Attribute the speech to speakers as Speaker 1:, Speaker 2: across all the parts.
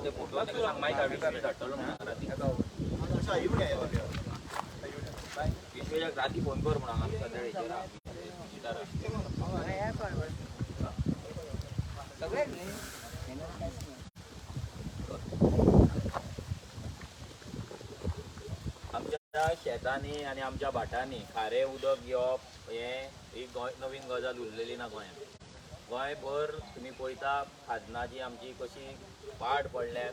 Speaker 1: ते फोटो माहीत राती फोन कर म्हणा आमच्या शेतांनी आणि आमच्या भाटांनी खारे उदक घेवप ही नवीन गजाल उरलेली ना गोंयांत. गोंयभर तुम्ही पळयता खाजनाची आमची कशी पाड पडल्यात.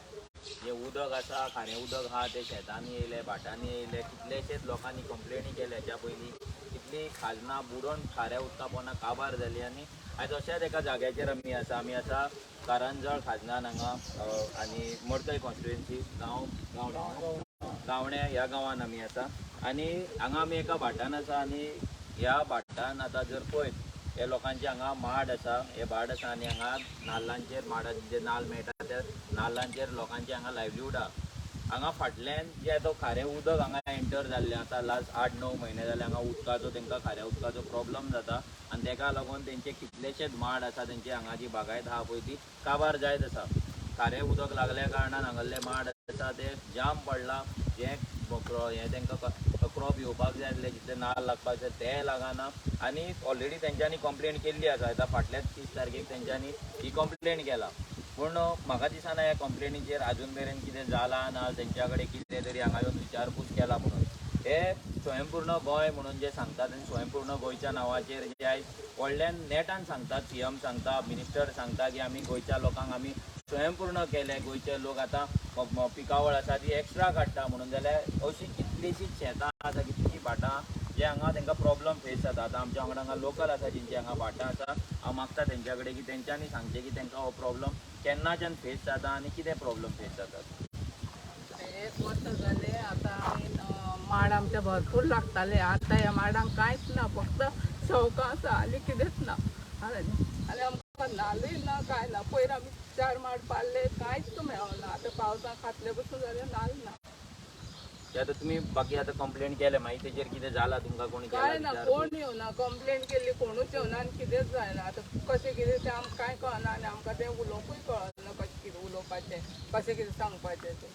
Speaker 1: जे उदक आसा खारें उदक आहा ते शेतांनी येयले भाटांनी येयले. कितलेशेच लोकांनी कंप्लेनी केल्या हेच्या पयलीं. कितली खाजनां बुडोवन खाऱ्या उत्तापनां काबार जाली. आनी आयज अशाच एका जाग्याचेर आमी आसा कारंजळ खाजनान हांगा आनी मडकय कॉन्स्टिट्युएन्सी गावणे ह्या गांवान आमी आसा. आनी हांगा आमी एका भाटान आसा आनी ह्या भाटान आतां जर पळयत हे लोकांचे हांगा माड आसा, हे भाट आसा आनी हांगा नाल्लांचेर माडाचे जे नाल्ल मेळटा त्या नाल्लांचेर लोकांचे हांगा लायवलीहूड आहा. हांगा फाटल्यान जे तो खारें उदक हांगा एंटर जाल्लें आतां लास्ट 8-9 म्हयने जाले हांगा उदकाचो तांकां खाऱ्या उदकाचो प्रॉब्लम जाता. आनी ताका लागून तेंचे कितलेशेच माड आसा तेंचे हांगा जी बागायत आहा पळय ती काबार जायत आसा. खारें उदक लागल्या कारणान हांगासले माड आसा ते जाम पडला. जे हे तांकां क्रॉप येवपाक जाय आसले जितले नाल्ल लागपाक जाय ते लागना. आनी ऑलरेडी तेंच्यांनी कंप्लेन केल्ली आसा. आतां फाटल्याच 30 तारखेक तेंच्यांनी ही कंप्लेन केला. पूण म्हाका दिसना ह्या कंप्लेनीचेर आजून मेरेन कितें जालां ना तेंच्या कडेन कितें तरी हांगा येवन विचारपूस केला म्हणून. हे स्वयंपूर्ण गोंय म्हणून जे सांगतात आनी स्वयंपूर्ण गोंयच्या नांवाचेर जे आयज व्हडल्यान नेटान सांगतात, CM सांगता, मिनिस्टर सांगता की आमी गोंयच्या लोकांक आमी स्वयंपूर्ण केले. गोंयचे लोक आतां पिकावळ आसा ती एक्स्ट्रा काडटा म्हणून. जाल्यार अशी कितलीशींच शेतां आसा कितलीशीं भाटां जे हांगा तांकां प्रॉब्लम फेस जाता. आतां आमच्या वांगडा हांगा लोकल आसा जेंचे हांगा भाटां आसा. हांव मागता तेंच्या कडेन की तेंच्यांनी सांगचें की तांकां हो प्रॉब्लम केन्नाच्यान फेस जाता आनी कितें प्रॉब्लम फेस जातात.
Speaker 2: 1 वर्स जालें आतां माड आमचे भरपूर लागताले. आतां ह्या माडांक कांयच ना, फक्त शौकां आसा आनी कितेंच ना. आनी आमकां नाल्लूय ना कांय ना. पयर आमी 4 माड पाडले कांयच मेळना. आतां पावसाक खातले बसून जाल्यार नाल्ल ना.
Speaker 1: आतां तुमी बाकी आतां कंप्लेन केले मागीर तेजेर कितें जालां तुमकां कोणी
Speaker 2: काय ना, कोण येवना. कंप्लेन केल्ली कोणूच येवना आनी कितेंच जायना. आतां कशें कितें तें आमकां कांय कळना आनी आमकां तें उलोवपूय कळना कशें कितें उलोवपाचें, कशें कितें सांगपाचें तें.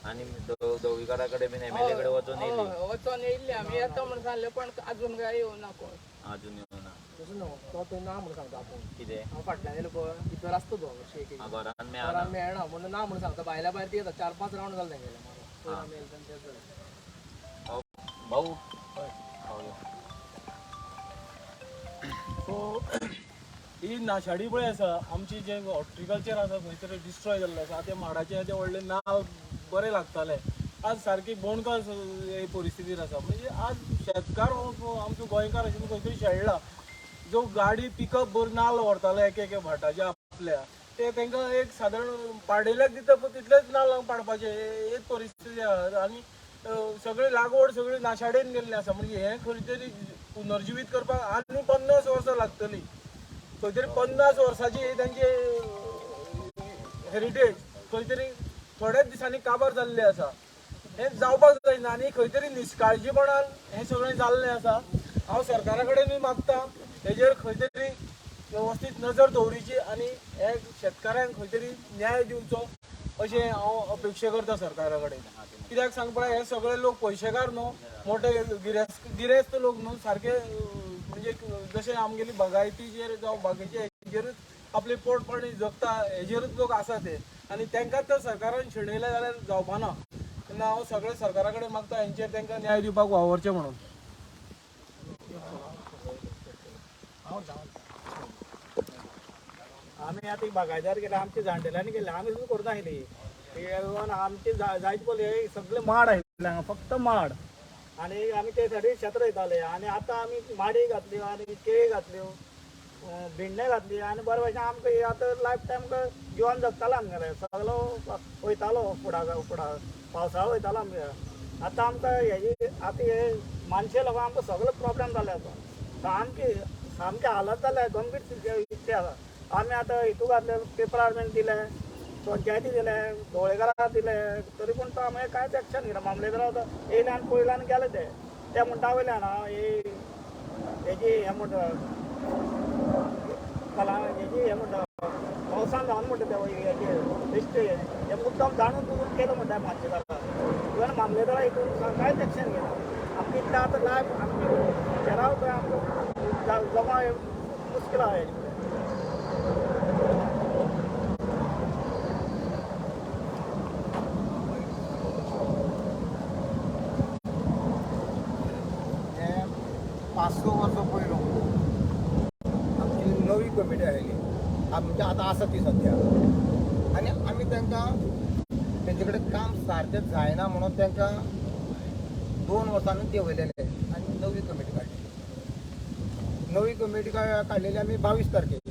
Speaker 1: आनी दवळीकारा कडेन बीन MLA कडेन वचून येयली.
Speaker 2: वचोन येयल्ली आमी येता म्हूण सांगलें पण आजून काय येवना कोण.
Speaker 1: अजून येवना.
Speaker 3: तो ना म्हणून सांगता आपूण.
Speaker 1: कितें
Speaker 3: हांव फाटल्यान येयलो पळय भितर आसता तो
Speaker 1: घरान
Speaker 3: मेळना म्हणून ना म्हणून सांगता. भायल्या भायर ती येता 4-5 रावंड जाले तेंगेले.
Speaker 1: भाऊ
Speaker 4: सो ही नाशाडी पळय आसा आमची जे हॉर्टिकल्चर आसा थंय तरी डिस्ट्रॉय जाल्लें आसा. ते माडाचे हेजे व्हडले नाल्ल बरे लागताले. आज सारकी बोणकार हे परिस्थितीर आसा. म्हणजे आज शेतकार आमचो गोंयकार अशें खंय तरी शेळला. जो गाडी पिकअप भर नाल्ल व्हरताले एक भाटाचे आपल्या ते तांकां एक सादारण पाडेल्याक दिता पण तितलेच नाल्ल पाडपाचे एक परिस्थिती आसा. आनी सगळी लागवड सगळी नाशाडेन गेल्ली आसा. म्हणजे हें खंय तरी पुनर्जिवीत करपाक आनी 50 वर्सां लागतली. खंय तरी 50 वर्सांची तांची हेरिटेज खंय तरी थोड्याच दिसांनी काबार जाल्ली आसा. हें जावपाक जायना आनी खंय तरी निश्काळजीपणान हें सगळें जाल्लें आसा. हांव सरकारा कडेनूय मागता हेजेर खंय तरी वेवस्थीत नजर दवरिची आनी हे शेतकाऱ्यांक खंय तरी न्याय दिवचो अशें हांव अपेक्षा करता सरकारा कडेन. कित्याक सांग पळय हे सगळे लोक पयशेकार न्हू, मोठे गिरेस्त लोक न्हू. सारके म्हणजे जशें आमगेली बागायतीचेर जावं बाकीचे हेजेरूच आपले पोटपाणी जगता हेजेरूच लोक आसा ते. आनी तांकांच तर सरकारान शेणयले जाल्यार जावपाना. तेन्ना हांव सगळे सरकारा कडेन मागता हेंचेर तांकां न्याय दिवपाक वावरचें म्हणून.
Speaker 3: आमी आतां बागायदार गेले आमचे जाणटेल्यांनी गेले आमी सुद्दां करता आसली. आमचे जायते पळय सगळे माड आशिल्ले हांगा फक्त माड. आनी आमी ते सायडीन शेत रोयताले आनी आतां आमी माडी घातल्यो आनी केळी घातल्यो, भिंडे घातली आनी बरे भशेन आमकां आतां लायफ टायम जिवन जगतालो आमगेले. सगलो वयतालो फुडार पावसाळो वयतालो आमगे. आतां आमकां हेजी आतां हे मानशे लोकांक आमकां सगळे प्रॉब्लेम जाले आसा. सामके हालत जाल्या गंभीर स्थिती आसा. आम्ही आता हितू घातले पेपरार दिले पंचायती दिले धोळेकरांना दिले तरी पण तो आम्ही कांयच एक्शन घेना मामलेदार येयले आनी पळयले आनी गेले ते म्हणटा वयले ना हेजी हे म्हणटा कला हेजी हे म्हणटा पावसान जावन म्हणटा ते हेजे बेश्टे हे मुद्दाम जाणून तुजून केलं म्हणटा मामलेदारा इवन मामलेदारा हितून कांयच एक्शन घेना आमची इतलें आतां लायफ आमची शेराव पळय आमकां जमा मुश्कील आहा हेजे
Speaker 5: पाच स वर्सां पयलो आमची नवी कमिटी आयली आमच्या आतां आसा ती सद्या आनी आमी तांकां तेंचे कडेन काम सारकें जायना म्हणून तांकां 2 वर्सांनी देंवयलेले आनी नवी कमिटी काडली नवी कमिटी काडलेली आमी 22 तारखेक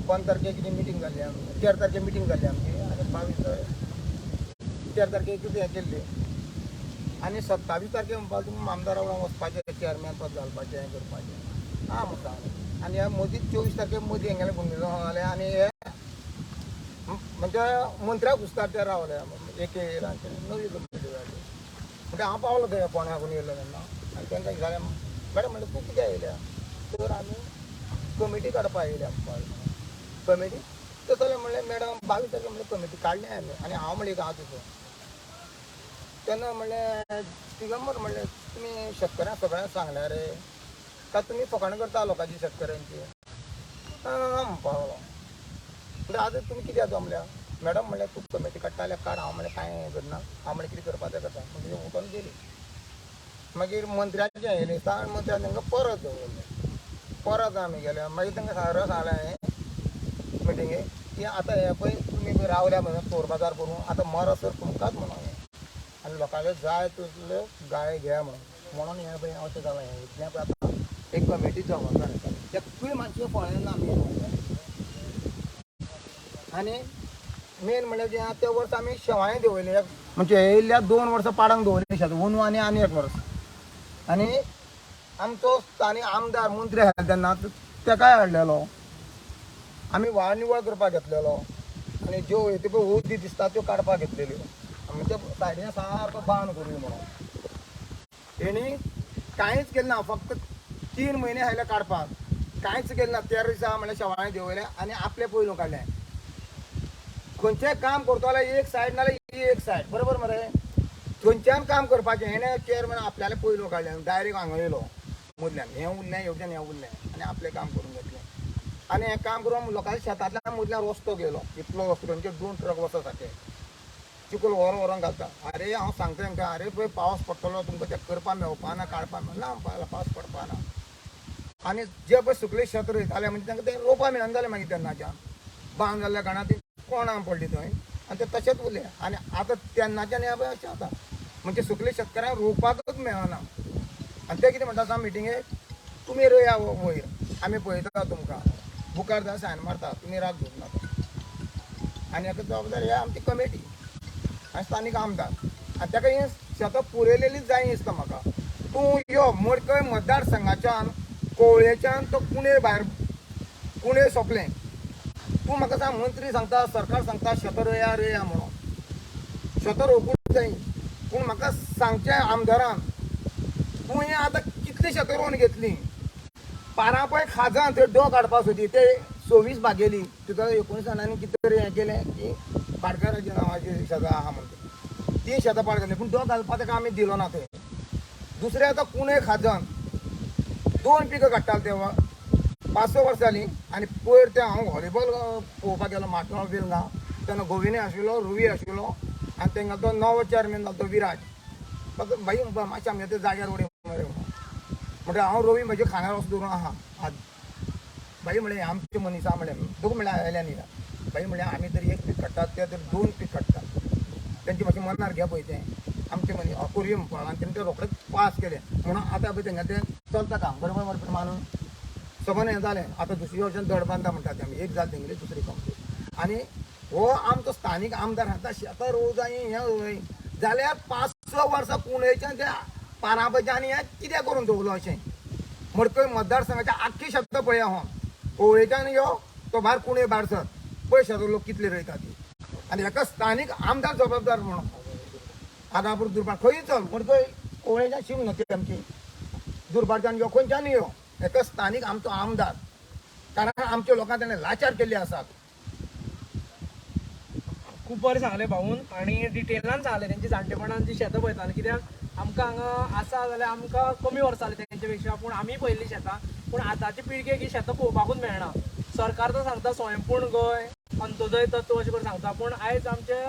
Speaker 5: 5 तारखेक कितें मिटींग जाल्ली आमी 13 तारखेक मिटींग जाल्ली आमची आनी 13 तारखेक हें केल्ली आनी 27 तारखेक म्हणपाक तुमी आमदारा वांगडा वचपाचें चेअरमॅन पद घालपाचें हें करपाचें आं म्हणटा आनी हे मोदी 24 तारखेक मोदी हेंगेले घुमलो जाले आनी हे म्हणजे मंत्र्याक घुसतात ते रावले एक नवी कमिटी जाली म्हणजे हांव पावलो थंय फोण्याकून येयलो तेन्ना आनी तांकां विचारलें मॅडम म्हणलें तूं कित्याक येयल्या तर आमी कमिटी काडपाक येयल्या कमिटी तर जाल्यार म्हणलें मॅडम 22 तारखेक म्हणलें कमिटी काडली आमी आनी हांव म्हणलें हांव तुजो तेन्ना म्हणलें दिगंबर म्हणलें तुमी शेतकऱ्यांक सगळ्यांक सांगल्या रे काय तुमी फकाणां करता लोकांची शेतकऱ्यांची पावलो म्हणजे आतां तुमी कित्याक जमल्या मॅडम म्हणलें तूं कमिटी काडटा जाल्यार काड हांव म्हणलें कांय करना हांव म्हणलें कितें करपाचें करता म्हणजे उठोन गेली मागीर मंत्र्याचें येयलें सांग मंत्र्यान तांकां परत दवरलें परत आमी गेले मागीर तांकां सांगलें हें मिटिंगेक की आतां हें पळय तुमी रावल्या म्हणून चोर बाजार करूं आतां मरसर तुमकांच म्हणून आनी लोकांक जाय तसल्यो गाय घ्या म्हणून हें पळय अशें जालें हें इतलें पळय आतां एक कमिटी जबाबदार एकूय मातशें पळयना आमी आनी मेन म्हणल्यार जें त्या वर्स आमी शेवाळें देंवयले म्हणजे येयल्ल्या 2 वर्सां पाडांक दवरले शेत अंदू आनी 1 वर्स आनी आमचो स्थानीक आमदार मंत्री आसा तेन्ना तेकाय हाडलेलो आमी व्हाळ निवळ करपाक घेतलेलो आनी ज्यो येते पळय उदी दिसता त्यो काडपाक घेतलेल्यो म्हणजे सायडीन सारको बांद करूं म्हणून तेणी कांयच केलें ना फक्त 3 म्हयने आयले काडपाक कांयच केलें ना 13 दिसा म्हणल्यार शेवाळें देंवयलें आनी आपलें पयलू काडलें खंयचेंय काम करता जाल्यार एक सायड नाल्यार एक सायड बरोबर मरे खंयच्यान काम करपाचें हेणें चेअरमॅन आपल्यालें पयलू काडलें डायरेक्ट हांगा येयलो मदल्यान हें उरलें येवचें हें उरलें आनी आपलें काम करून घेतलें आनी हें काम करून लोकांच्या शेतांतल्यान मदल्यान रस्तो गेलो इतलो रस्तो म्हणजे 2 ट्रक वचत सारके चिकल व्हरोन घालता अरे हांव सांगता तांकां अरे पळय पावस पडटलो तुमकां तें करपा मेळपा ना काडपा ना पावस पडपा ना आनी जे पळय सुकले शेत रोयताले म्हणजे तांकां तें रोवपा मेळना जालें मागीर तेन्नाच्यान बांद जाल्ल्या कारणान ती कोणाक पडली थंय आनी ते तशेंच उरले आनी आतां तेन्नाच्यान हें पळय अशें जाता म्हणजे सुकले शेतकऱ्यांक रोवपाकच मेळना आनी ते कितें म्हणटा मिटिंगेक तुमी रोया वयर आमी पळयता तुमकां बुकार जाय सायन मारता तुमी राग घेवंक नाका आनी हाका जबाबदार हे आमची कमिटी आनी स्थानीक आमदार आनी ताका ही शेतां पुरयलेलीच जाय दिसता म्हाका तूं यो मडकय मतदारसंघाच्यान कोवळेच्यान तो कुणेर भायर कुणेर सोंपलें तूं म्हाका सांग मंत्री सांगता सरकार सांगता शेतां रोया म्हणून शेतां रोवपूच जाय पूण म्हाका सांगचें आमदारान तूं हें आतां कितलीं शेतां रोवन घेतलीं पारां पळय खाजां थंय डो काडपाक सोदी ते 26 भागेली 2019 कितें तरी हें केलें की पाडकाराच्या नांवाची शेतां आहा म्हणटा ती शेतां पाड केली पूण डो घालपाक ताका आमी दिलो ना थंय दुसरें आतां कुणें खाजान 2 पिकां काडटाले तेव्हा 5-6 वर्सां जालीं आनी पयर ते हांव व्हॉलीबॉल पळोवपाक गेलो माटगांव बेलगांव तेन्ना गोविंदे आशिल्लो रुवी आशिल्लो आनी तेंगा तो नवो चेअरमॅन जालो तो विराज फक्त भाई मातशें आमच्या ते जाग्यार उडय म्हणजे हांव रवी म्हज्या खांद्यार वचून दवरून आहा आज भाई म्हणलें आमचे मनीस आहा म्हणलें तुका म्हणल्यार आयल्यान या भाई म्हणलें आमी तरी 1 पीक काडटात ते तर 2 पीक काडटात तेंचे मातशें मनार घ्या पळय तें आमचे मनीस करूया म्हणपाक आनी तेणें ते रोखडेच पास केलें म्हणून आतां पळय तेंगा तें चलता काम बरोबर मानून सबन हें जालें आतां दुसरी वर्सान दड बांदता म्हणटात आमी एक जाल तेंगेली दुसरी कंप्लीट आनी हो आमचो स्थानीक आमदार आतां शेतां रोव जाय हें रोय जाल्यार 5-6 वर्सां पुणेच्यान त्या पानापयच्यान हें कितें करून दवरलो अशें मडकय मतदारसंघाच्या आख्खी शेतां पळया हांव कोवळेच्यान यो तो भायर कुणे भायर सर पयशाचो लोक कितले रोयता ती आनी हेका स्थानीक आमदार जबाबदार म्हणून आगापूर दुर्भाट खंय चल पूण थंय कोवळेच्यान शिम न्हू ती आमची दुर्भाटच्यान यो खंयच्यान यो हेका स्थानीक आमचो आमदार कारण आमच्या लोकांक ताणें लाचार केल्ले आसात.
Speaker 6: खूब बरें सांगलें भाऊन आनी डिटेलान सांगलें तेंची जाणटेपणान जी शेतां पळयतालीं कित्याक आमकां हांगा आसा जाल्यार आमकां कमी वर्सां जालीं तेंचे पेक्षा पूण आमी पयलीं शेतां पूण आतांचे पिळगेक ही शेतां पळोवपाकूच मेळना. सरकार तर सांगता स्वयंपूर्ण गोंय अंत्योदय तत्व अशें करून सांगता पूण आयज आमचे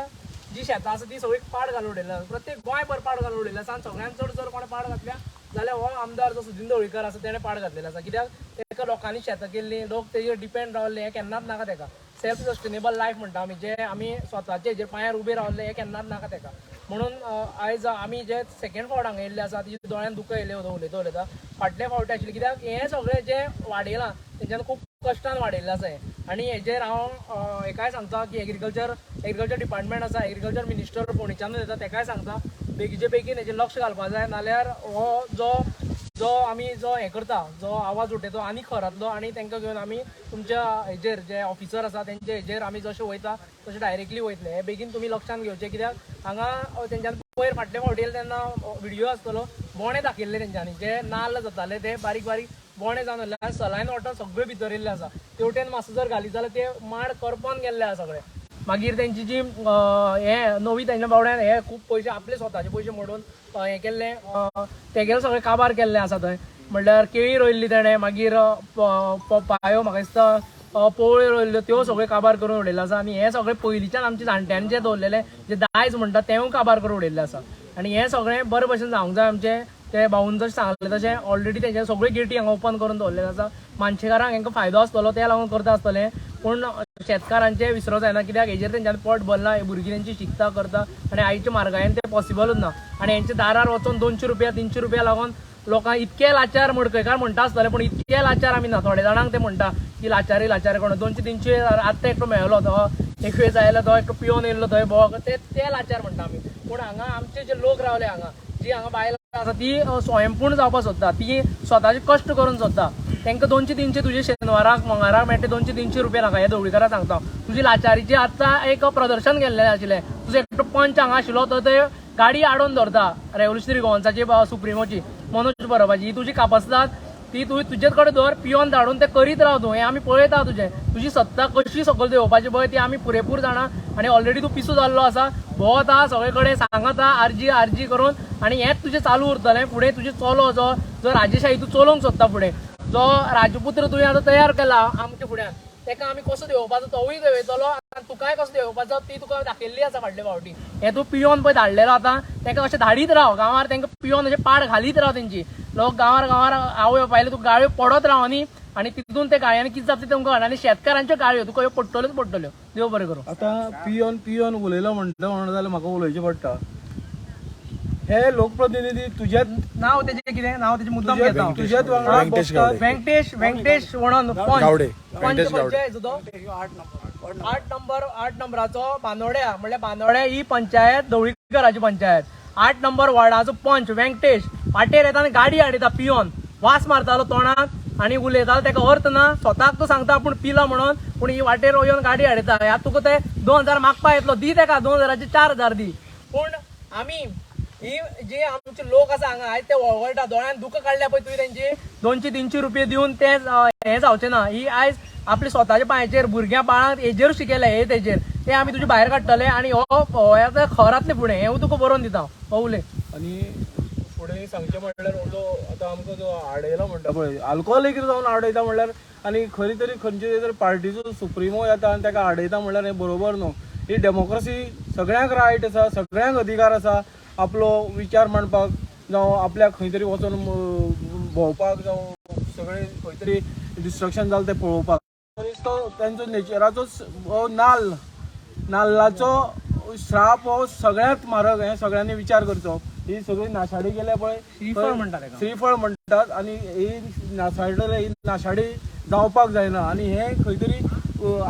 Speaker 6: जी शेतां आसा ती सगळी पाड घालून उडयल्या प्रत्येक गोंयभर पाड घालून उडयल्या आसा आनी सगळ्यान चड जर कोणें पाड घातल्या जाल्यार हो आमदार जो सुदीन ढवळीकर आसा तेणें पाड घातलेलो आसा कित्याक तेका लोकांनी शेतां केल्लीं लोक तेजेर डिपेंड रावल्ले हें केन्नाच नाका तेका सेल्फ सस्टेनेबल लायफ म्हणटा आमी जे आमी स्वताचे हेजेर पांयार उबे रावल्ले हें केन्नाच नाका तेका म्हणून आयज आमी जे सेकंड फावट हांगा येयल्ले आसा ती दोळ्यान दुकां येयले उलयता फाटले फावटी आशिल्ले कित्याक हें सगळें जें वाडयलां तेंच्यान खूब कश्टान वाडयल्लें आसा हें आनी हेजेर हांव एकाय सांगता की एग्रीकल्चर डिपार्टमेंट आसा एग्रीकल्चर मिनिस्टर फोंडेच्यानूच येता तेकाय सांगता बेगीचे बेगीन हेजेर लक्ष घालपाक जाय नाल्यार हो जो आमी जो हें करता जो आवाज उठयता आनी खरातलो आनी तांकां घेवन आमी तुमच्या हेजेर जे ऑफिसर आसा तेंचे हेजेर आमी जशें वयता तशें डायरेक्टली वयतले हे बेगीन तुमी लक्षांत घेवचें कित्याक हांगा तेंच्यान पयर फाटले फावटी येयले तेन्ना व्हिडियो आसतलो बोणे दाखयल्ले तेंच्यांनी जे नाल्ल जाताले ते बारीक बारीक बोणे जावन उरले आनी सलायन वॉटर सगळे भितर येयल्ले आसा तेवटेन मातसो जर घालीत जाल्यार ते माड करपोन गेल्ले आसा सगळे मागीर तेंची जी हे नवी तेंच्या बावड्यान हे खूब पयशे आपले स्वताचे पयशे मोडून हें केल्ले तेगेले सगळे काबार केल्ले आसा थंय म्हणल्यार केळी रोयल्ली तेणें मागीर पायो म्हाका दिसता पोवळ्यो रोयल्ल्यो त्यो सगळे काबार करून उडयल्ले आसा आनी हे सगळे पयलींच्यान आमच्या जाणट्यांनी जे दवरलेले जे दायज म्हणटा तेवूय काबार करून उडयल्ले आसा आनी हे सगळें बरे भशेन जावंक जाय आमचे ते भाऊन जशें सांगलें तशें ऑलरेडी तेंचे सगळे गेटी हांगा ओपन करून दवरलेले आसा मानशेकारांक हांकां फायदो आसतलो ते लागून करता आसतलें पूण शेतकारांचे विसरो जायना कित्याक हेजेर तेंच्यानी पोट भरला भुरगीं तेंची शिकता करता आनी आयच्या मार्गायेन ते पॉसिबलूच ना आनी हेंच्या दारार वचून 200 रुपया 300 रुपया लागून लोकांक इतके लाचार मडकयकार म्हणटा आसतले पूण इतके लाचार आमी ना थोडे जाणांक ते म्हणटा की लाचारी कोण 200-300 आतां एकटो मेळ्ळो तो 21 आयलो तो एकटो पियोन येयल्लो थंय बोवाक ते लाचार म्हणटा आमी पूण हांगा आमचे जे लोक रावले हांगा जी हांगा बायलां आसा ती स्वयंपूर्ण जावपाक सोदता ती स्वताचे कश्ट करून सोदता तांकां 200-300 तुजे शेनवाराक मंगळाराक मेळटा 200-300 रुपया नाका हे ढवळीकाराक सांगता तुजी लाचारीची आतां एक प्रदर्शन केल्लें आशिल्लें तुजो एकटो पंच हांगा आशिल्लो तो ते गाडी आडोवन धरता रेव्होल्युशनरी गोवन्साची सुप्रिमोची मनोज बरोबाची ही तुजी कापासतात ती तुजे कडेन धर पियोन धाडून ते करीत राव तूं हें आमी पळयता तुजी सत्ता कशी सकयल देंवोवपाची पळय ती आमी पुरेपूर जाणा आनी ऑलरेडी तूं पिसू जाल्लो आसा भोंवता सगळे कडेन सांगता आरजी करून आनी हेंच तुजें चालू उरतलें फुडें तुजें चलो जो राजेशाही तूं चलोवंक सोदता फुडें जो राजपुत्र तुवें आतां तयार केला आमच्या फुड्यान तेका आमी कसो देंवोवपाचो तोवूय देंवयतलो आनी तुकाय कसो देंवोवपाचो ती तुका दाखयल्ली आसा फाटले फावटी हें तूं पियोन पळय धाडलेलो आतां तेका अशें धाडीत राव गांवार तांकां पियोन अशें पाड घालीत राव तेंची लोक गांवार आवय पायले तूं गाळ्यो पडत राव न्ही आनी तितून ते गाळ्यांनी कितें जाता तें तुमकां आनी शेतकारांच्यो गाळ्यो तुका ह्यो पडटल्योच देव बरें करूं.
Speaker 4: आतां पियोन उलयलो म्हणटा जाल्यार म्हाका उलोवचें पडटा हे लोकप्रतिनिधी तुझ्यात
Speaker 6: नाव तेजें कितें नाव तेजें मुद्दाम घेता
Speaker 4: तुझ्यात वांगडा बसतात.
Speaker 6: वेंकटेश म्हणून पंच पंचायत तो 8 नंबराचो बांदोड्या म्हणल्यार बांदोड्या ही पंचायत ढवळीकराची पंचायत 8 नंबर वॉर्डाचो पंच वेंकटेश वाटेर येता आनी गाडी हाडयता पियोन वास मारतालो तोंडाक आनी उलयतालो तेका अर्थ ना स्वताक तो सांगता पूण पिला म्हणून पूण ही वाटेर येवन गाडी हाडयता ह्या तुका ते 2000 मागपा येतलो दी तेका 2000चे 4000 दी पूण आमी ही जे आमचे लोक आसा हांगा आयज ते वळवळटा दोळ्यान दुकां काडल्या पळय तुवें तेंची 200-300 रुपये दिवन ते हें जावचें ना ही आयज आपल्या स्वताच्या पांयाचेर भुरग्यां बाळांक हेजेर शिकयले हे तेजेर ते आमी तुजे भायर काडटले आनी हो खरातले फुडें हें तुका बरोवन दिता हो उलय.
Speaker 4: आनी फुडें सांगचें म्हणल्यार जो आतां आमकां जो आडयलो म्हणटा पळय आल्कोहोलीक जावन आडयता म्हणल्यार आनी खरी तरी खंयचे तरी पार्टीचो सुप्रिमो येता आनी ताका आडयता म्हणल्यार हें बरोबर न्हू. ही डेमोक्रेसी सगळ्यांक रायट आसा सगळ्यांक अधिकार आसा आपलो विचार मांडपाक जावं आपल्याक खंय तरी वचून भोंवपाक जावं सगळें खंय तरी डिस्ट्रक्शन जालें तें पळोवपाक तो तेंचो नेचराचो नाल्लाचो श्राप हो सगळ्यांत म्हारग हें सगळ्यांनी विचार करचो. ही सगळी नाशाडी गेल्या पळय श्रीफळ म्हणटात आनी ही नाशाडी जावपाक जायना आनी हें खंय तरी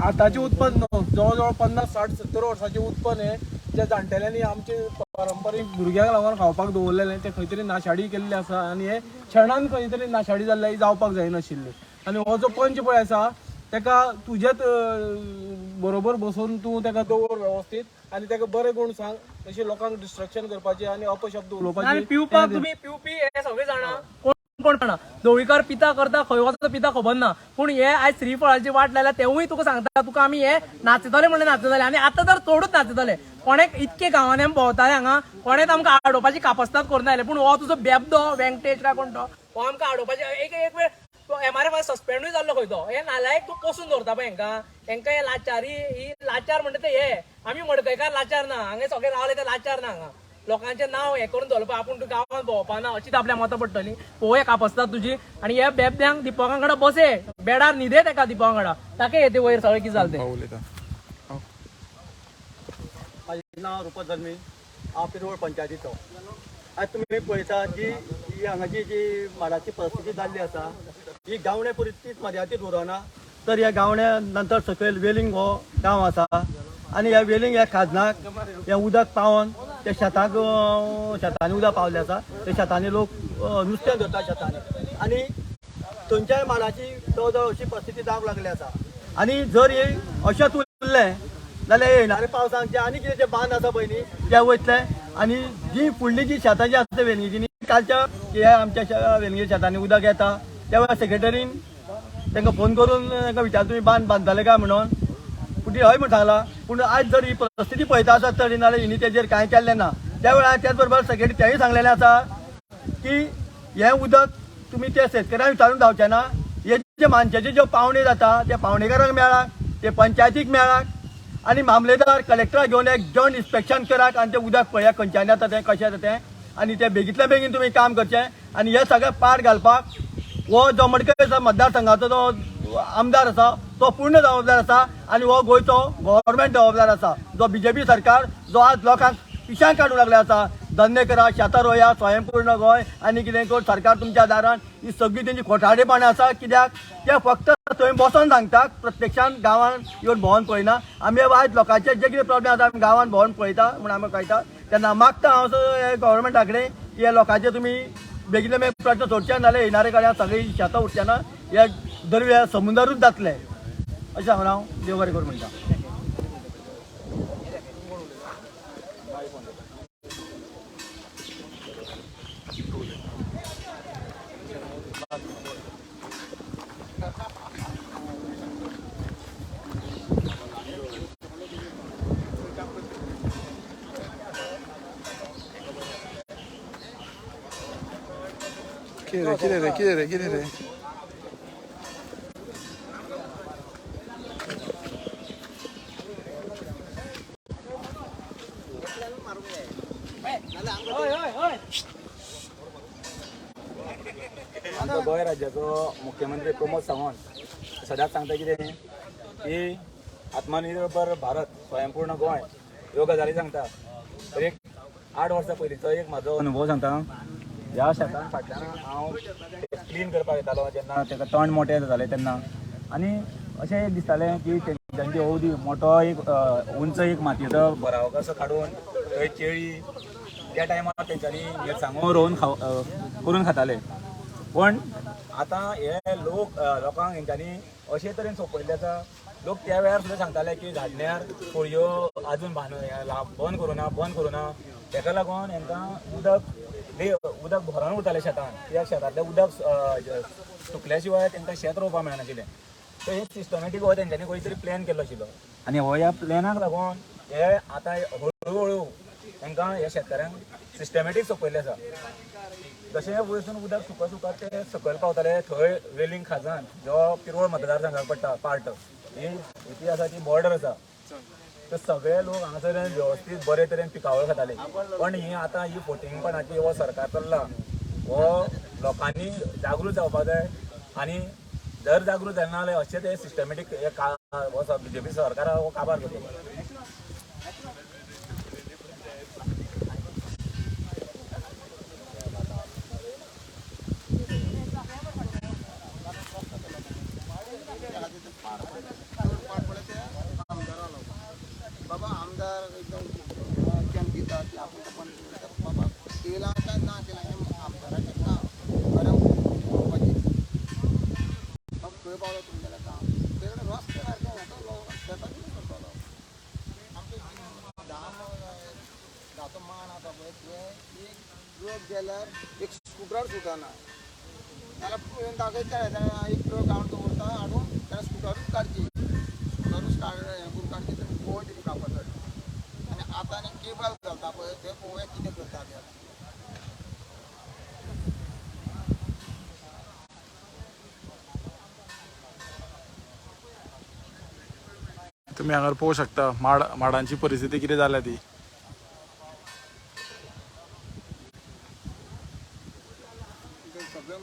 Speaker 4: आतांचें उत्पन्न न्हू जवळ जवळ 50-60-70 वर्सांचें उत्पन्न हें ज्या जाणटेल्यांनी आमचे पारंपारीक भुरग्यांक लागून खावपाक दवरलेलें तें खंय तरी नाशाडी केल्ली आसा आनी हे क्षणान खंय तरी नाशाडी जाल्ली जावपाक जायनाशिल्ली. आनी हो जो पंच पळय आसा तेका तुझ्याच बरोबर बसून तू तेका दवर व्यवस्थित आणि तेका बरे गुण सांग, अशें लोकांक डिस्ट्रॅक्शन करपाचे आणि अपशब्द
Speaker 6: आणि
Speaker 4: उलोवपाचे
Speaker 6: पिवपाक तुम्ही पिवपी हे सगळे जाणा कोण जाणा ढवळीकार पिता करता खंय वचता पिता खबर ना, पूण हे आयज श्रीफळाची वाट लायला तेवूय तुका सांगता तुका आमी हे नाचतले म्हणले नाचतले आणि आता तर चडूच नाचतले. कोणेक इतके गांवांनी आमी भोंवताले हांगा कोणेच आमकां आडोवपाची कापस्ताद करना आयले, पूण हो तुजो बेबदो वेंकटेश काय कोण तो हो आमकां आडोवपाचे एक वेळ MRF सस्पेंडूय जाल्लो खंय तो. हे नालायक तूं पोसून दवरता पळय हेंका हे लाचार ही लाचार म्हणटा ते हे आमी मडकयकार लाचार ना, हांगा सगळे रावले ते लाचार ना. हांगा लोकांचे नाव हे करून दवरपा आपूण गांवांत भोंवपा ना अशीच आपल्या मतां पडटली. पळोवया कापस्ताद तुजी आणि हे बेबद्यांक दिपकांकडे बसे बेडार न्हिदे तेका दिपकांकडे ताके येते वयर सगळे कितें जालें तें.
Speaker 3: माझे नाव रुपा जल्मी, हांव पिरवळ पंचायतीचो. आज तुम्ही पळयता की ही हांगाची जी माडाची परिस्थिती जाल्ली आसा ही गावण्या परिस्थितीच मर्यादीत उरना, तर ह्या गावण्या नंतर सकयल वेलिंग हो गांव आसा आणि ह्या वेलिंग ह्या खाजनाक हें उदक पावन त्या शेतांनी उदक पावलें आसा. त्या शेतांनी लोक नुस्तें धरता शेतांनी आणि थंयच्याय माडाची जवळ अशी परिस्थिती जावंक लागली आसा. आणि जर हे अशेंच उरलें जाल्यार येणाऱ्या पावसांक जे आनी कितें जे बांद आसा पळय न्ही ते वयतले आणि जी फुडली जी शेतां जी आसता वेलंगेची न्ही कालच्या हे आमच्या वेलंगे शेतांनी उदक येता त्या वेळार सेक्रेटरीन तांकां फोन करून तांकां विचारता तुमी बांद बांदताले काय म्हणून, पूण ती हय म्हणून सांगला. पूण आयज जर ही परिस्थिती पळयता आसत तर नाल्यार हिणी तेजेर कांय केल्लें ना. त्या वेळार त्याच बरोबर सेक्रेटरी तेंय सांगलेलें आसा की हें उदक तुमी त्या शेतकऱ्यांक विचारून धांवचे ना, हे जे मानशाचे जे पावणे जाता ते पावणेकारांक मेळाक, ते पंचायतीक मेळाक आणि मामलेदार कलेक्टराक घेवन एक जॉयंट इन्स्पेक्शन कराक आणि ते उदक पळया खंयच्यान येता तें कशें येता तें आणि ते बेगींतल्या बेगीन तुमी काम करचें. आणि हे सगळें पाड घालपाक हो जो मडकय मतदारसंघाचो जो आमदार आसा तो पूर्ण जबाबदार आसा आणि हो गोंयचो गव्हर्मेंट जबाबदार आसा. जो BJP सरकार जो आज लोकांक पिशांक काडूंक लागले आसा, धंदे करा, शेतां रोया, स्वयंपूर्ण गोंय आणि कितें कर सरकार तुमच्या दारान ही सगळी तेंची खोटाडेपणां आसा. कित्याक ते फक्त थंय बसोन सांगतात, प्रत्यक्षान गांवांत येवन भोंवन पळयना. आमी आयज लोकांचे जे कितें प्रॉब्लेम आसा आमी गांवांत भोंवन पळयता म्हणून आमकां कळटा. तेन्ना मागता हांव गव्हर्मेंटा कडेन की हे लोकांचे तुमी बेगितले बेगीन प्रश्न सोडचे नाल्यार येणारे काळात सगळी शेतां उरचे ना, हे दर्या समुद्रूच जातले अशें सांगून हांव देव बरें करूं म्हणटा.
Speaker 7: कितें रे
Speaker 3: आमचो गोंय राज्याचो मुख्यमंत्री प्रमोद सावंत सदांच सांगता कितें की आत्मनिर्भर भारत स्वयंपूर्ण गोंय ह्यो गजाली सांगता. तर एक 8 वर्सां पयलींचो एक म्हाजो अनुभव सांगता. ह्या शेतान फाटल्यान हांव क्लीन करपाक येतालो जेन्ना तेका तण मोठे जाताले तेन्ना, आनी अशें दिसतालें की तेंच्यांनी अवधी मोठो एक उंच एक मातयेचो भराव कसो काडून थंय केळी त्या टायमार तेंच्यांनी मिरसांगो रोवन करून खाताले. पण आतां हे लोकांक हेंच्यांनी अशे तरेन सोंपयल्ले आसा. लोक त्या वेळार सुद्दां सांगताले की झाडण्यार कोळयो आजून बंद करूं ना तेका लागून हेंकां उदक भरोन उरतालें शेतान. कित्याक शेतांतलें उदक सुकल्या शिवाय तेंकां शेत रोवपाक मेळनाशिल्लें. सो हे सिस्टमॅटीक हो तेंच्यांनी खंय तरी प्लॅन केल्लो आशिल्लो आनी हो ह्या प्लॅनाक लागून हे आतां हळू तांकां ह्या शेतकाऱ्यांक सिस्टमॅटीक सोंपयल्लें आसा. जशें वयरसून उदक सुकत ते सकयल पावताले थंय वेलिंग खाजन जो पिरवळ मतदारसंघाक पडटा पार्ट ही आसा ती बॉर्डर आसा. तर सगळे लोक हांगासर वेवस्थीत बरे तरेन पिकावळ खाताले. पण ही आतां ही फोटिंगपणाची हो सरकार चल्ला हो लोकांनी जागृत जावपाक जाय. आनी जर जागृत जायना जाल्यार अशें ते सिस्टमॅटीक हे BJP सरकार हो काबार करतलो.
Speaker 5: बाबा आमदार एकदम कॅम्प दितात की आपण पण बाबा केला काय ना केला हे आमदाराचें काम खरें पळोवपाचें. मग खंय पावलो तुमगेलें काम तें ट्रक गेल्यार एक स्कुटर सुटना त्याला दाखयता एक ट्रक हाडून दवरता हाडून त्याला स्कुटरूच काडची स्कुटरूच हे करून काडची तर पोवय तरी कापड जाय आनी आतां आनी केबल घालता पळय ते पोवया कितें करता ते आतां.
Speaker 7: तुम्ही हांगर पळोवंक शकता माडांची परिस्थिती कितें जाल्या ती.